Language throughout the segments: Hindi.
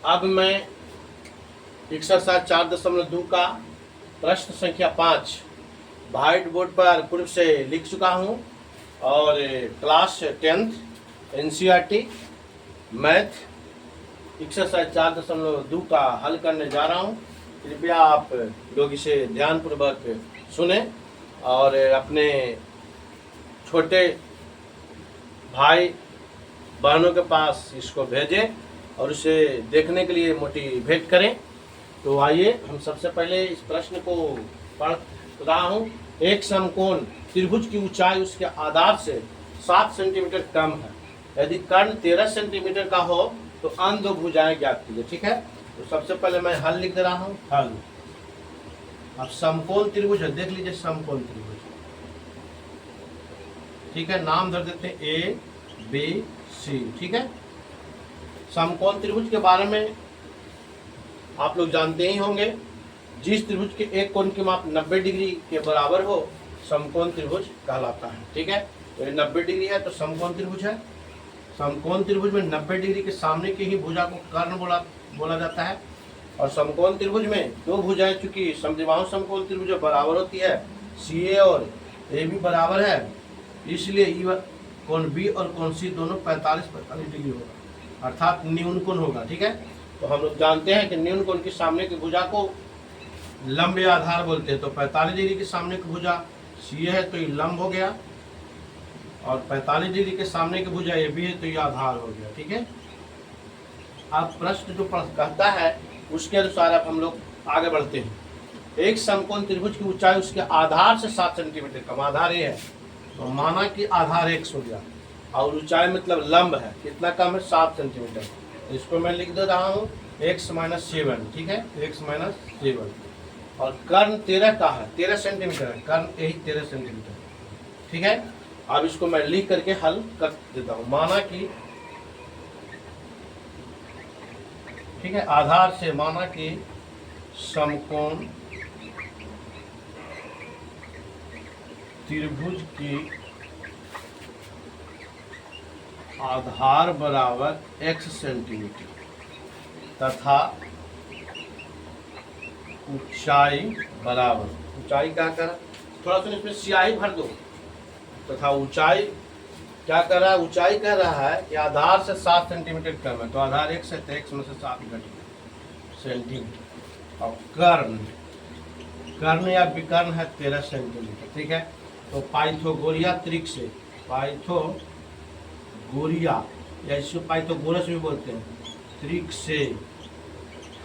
अब मैं एक्सरसाइज 4.2 का प्रश्न संख्या 5 व्हाइट बोर्ड पर पूर्व से लिख चुका हूँ और class 10th NCERT math exercise 4.2 का हल करने जा रहा हूँ। कृपया आप लोग इसे ध्यानपूर्वक सुने और अपने छोटे भाई बहनों के पास इसको भेजें और उसे देखने के लिए मोटिवेट करें। तो आइए हम सबसे पहले इस प्रश्न को पढ़ रहा हूँ। एक समकोण त्रिभुज की ऊंचाई उसके आधार से 7 सेंटीमीटर कम है। यदि कर्ण 13 सेंटीमीटर का हो तो अन्य दो भुजाएं ज्ञात कीजिए। ठीक है, तो सबसे पहले मैं हल लिख दे रहा हूँ। हल अब समकोण त्रिभुज है, देख लीजिए समकोण त्रिभुज। ठीक है, नाम धर देते हैं ABC। ठीक है, समकोण त्रिभुज के बारे में आप लोग जानते ही होंगे। जिस त्रिभुज के एक कोण की माप 90 डिग्री के बराबर हो समकोण त्रिभुज कहलाता है। ठीक है, तो 90 डिग्री है तो समकोण त्रिभुज है। समकोण त्रिभुज में 90 डिग्री के सामने की ही भुजा को कर्ण बोला जाता है। और समकोण त्रिभुज में दो भुजाएं चूंकि समद्विबाहु समकोण त्रिभुज बराबर होती है, CA और AB बराबर है, इसलिए कोण B और कोण C दोनों 45-45 डिग्री होगा, अर्थात न्यून कोण होगा। ठीक है, तो हम लोग जानते हैं कि न्यून कोण की सामने की भुजा को लंब या आधार बोलते हैं। तो 45 डिग्री के सामने की भुजा CA है तो ये लंब हो गया, और 45 डिग्री के सामने की भुजा AB है तो ये आधार हो गया। ठीक है, अब प्रश्न जो कहता है उसके अनुसार अब हम लोग आगे बढ़ते हैं। एक समकोण त्रिभुज की ऊंचाई उसके आधार से 7 सेंटीमीटर कम, आधार ये है तो माना कि आधार x हो गया और ऊंचाई मतलब लंब है, कितना कम है 7 सेंटीमीटर। तो इसको मैं लिख दे रहा हूँ x-7। ठीक है, x-7 और कर्ण 13 का है, 13 सेंटीमीटर है, कर्ण यही 13 सेंटीमीटर। ठीक है, अब इसको मैं लिख करके हल कर देता हूँ। माना कि ठीक है, आधार से माना कि समकोण त्रिभुज की आधार बराबर x सेंटीमीटर तथा ऊंचाई बराबर, ऊंचाई क्या कर, थोड़ा सा इसमें स्याही भर दो, तथा ऊंचाई क्या कर रहा है, ऊंचाई कह रहा है कि आधार से 7 सेंटीमीटर कम है, तो आधार x है तो x में से 7 घट सेंटीमीटर। और कर्ण या विकर्ण है 13 सेंटीमीटर। ठीक है, तो पाइथागोरिया त्रिक से, पाइथागोरिया या इसको पाइथागोरस भी बोलते हैं, त्रिक से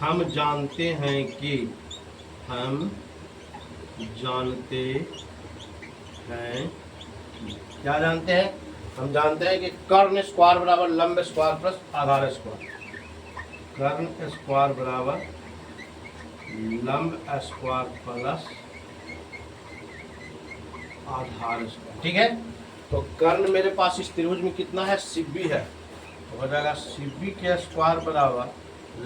हम जानते हैं कि क्या जानते हैं, हम जानते हैं कि कर्ण स्क्वायर बराबर लंब स्क्वायर प्लस आधार स्क्वायर। कर्ण स्क्वायर बराबर लंब स्क्वायर प्लस आधार स्क्वायर। ठीक है, तो कर्ण मेरे पास इस त्रिभुज में कितना है, CB है, तो हो जाएगा CB के स्क्वायर बराबर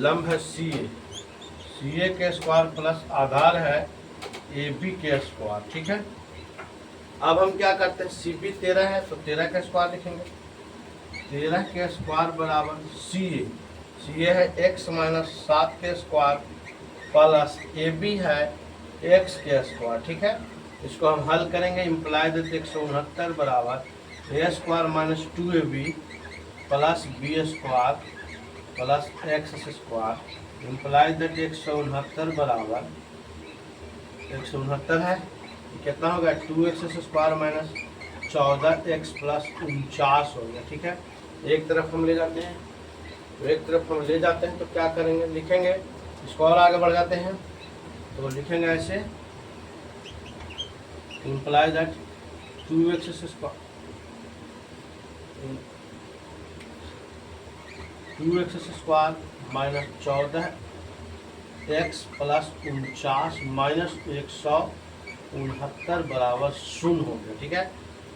लंब है CA के स्क्वायर प्लस आधार है AB के स्क्वायर। ठीक है, अब हम क्या करते हैं, CB 13 है तो 13 का स्क्वायर लिखेंगे, 13 के स्क्वायर बराबर CA है x-7 के स्क्वायर प्लस AB है x के स्क्वायर। ठीक है, इसको हम हल करेंगे, इम्प्लाई देते 169 बराबर a square minus 2AB plus B square plus x square, imply देते 169 बराबर 169 है, कितना हो गया 2x square minus 14x plus 49 हो गया। ठीक है, एक तरफ हम ले जाते हैं, तो एक तरफ हम ले जाते हैं तो क्या करेंगे, लिखेंगे, इसको और आगे बढ़ जाते हैं तो लिखेंगे ऐसे, imply that 2x square minus 14x plus 49 minus 169 बराबर 0 हो गया। ठीक है,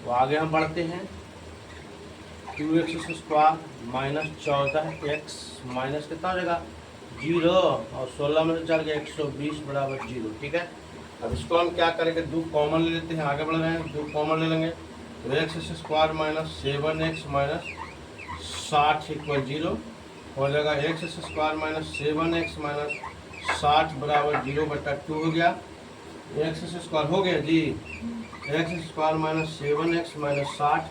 तो आगे हम बढ़ते हैं, 2x square minus 14x minus कितना हो जाएगा 0 और 16 में से चल गया 120 बराबर 0। ठीक है, अब इसको हम क्या करेंगे, 2 कॉमन ले लेते हैं, आगे बढ़ रहे हैं, 2 कॉमन ले लेंगे तो x square minus 7x minus 60 equal 0 हो जाएगा x square minus 7x minus 60 बराबर 0/2 हो गया। एक्स स्क्वायर हो गया जी, x square minus 7x minus 60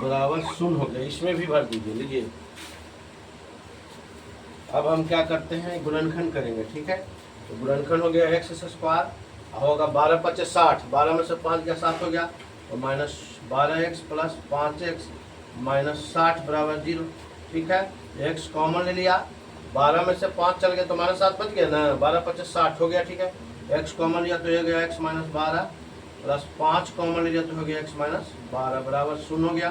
बराबर 0 हो गया। इसमें भी भर दीजिए। लीजिए अब हम क्या करते हैं, गुणनखंड करेंगे। ठीक है, तो गुणनखंड हो गया एक्स स्क्वायर होगा 12 × 5 = 60, 12 में से 5 गया 7 हो गया, तो minus 12x plus 5x minus 60 बराबर 0। ठीक है, x कॉमन ले लिया, 12 में से 5 चल गया तो माइनस 7 बच गया ना, 12 × 5 = 60 हो गया। ठीक है, x कॉमन लिया तो ये गया x माइनस 12 प्लस 5 कॉमन ले लिया तो हो गया x माइनस 12 बराबर 0 हो गया।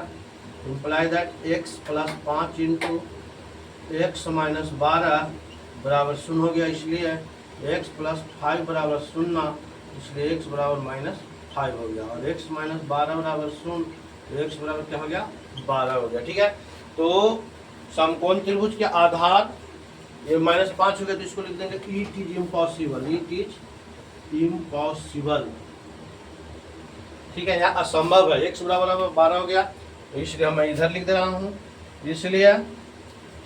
Imply that x plus 5 into x minus 12 बराबर 0 हो गया, इसलिए x प्लस 5 बराबर 0, इसलिए x बराबर माइनस 5 हो गया। और x माइनस 12 बराबर 0, तो x बराबर क्या हो गया, 12 हो गया। ठीक है, तो समकोण त्रिभुज के आधार ये माइनस 5 हो गया, तो इसको लिख देंगे it is impossible, it is impossible. ठीक है, यहाँ असंभव है, x बराबर 12 हो गया, तो इसलिए मैं इधर लिख दे रहा हूँ। इसलिए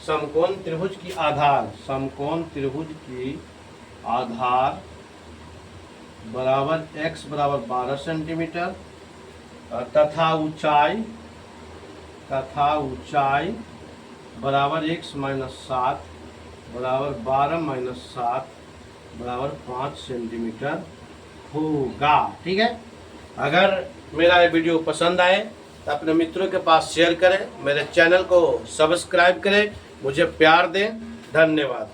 समकोण त्रिभुज की आधार, समकोण त्रिभुज की आधार बराबर x बराबर 12 सेंटीमीटर तथा ऊंचाई बराबर x माइनस 7 बराबर 12 माइनस 7 बराबर 5 सेंटीमीटर होगा। ठीक है, अगर मेरा ये वीडियो पसंद आए तो अपने मित्रों के पास शेयर करें, मेरे चैनल को सब्सक्राइब करें, मुझे प्यार दें। धन्यवाद।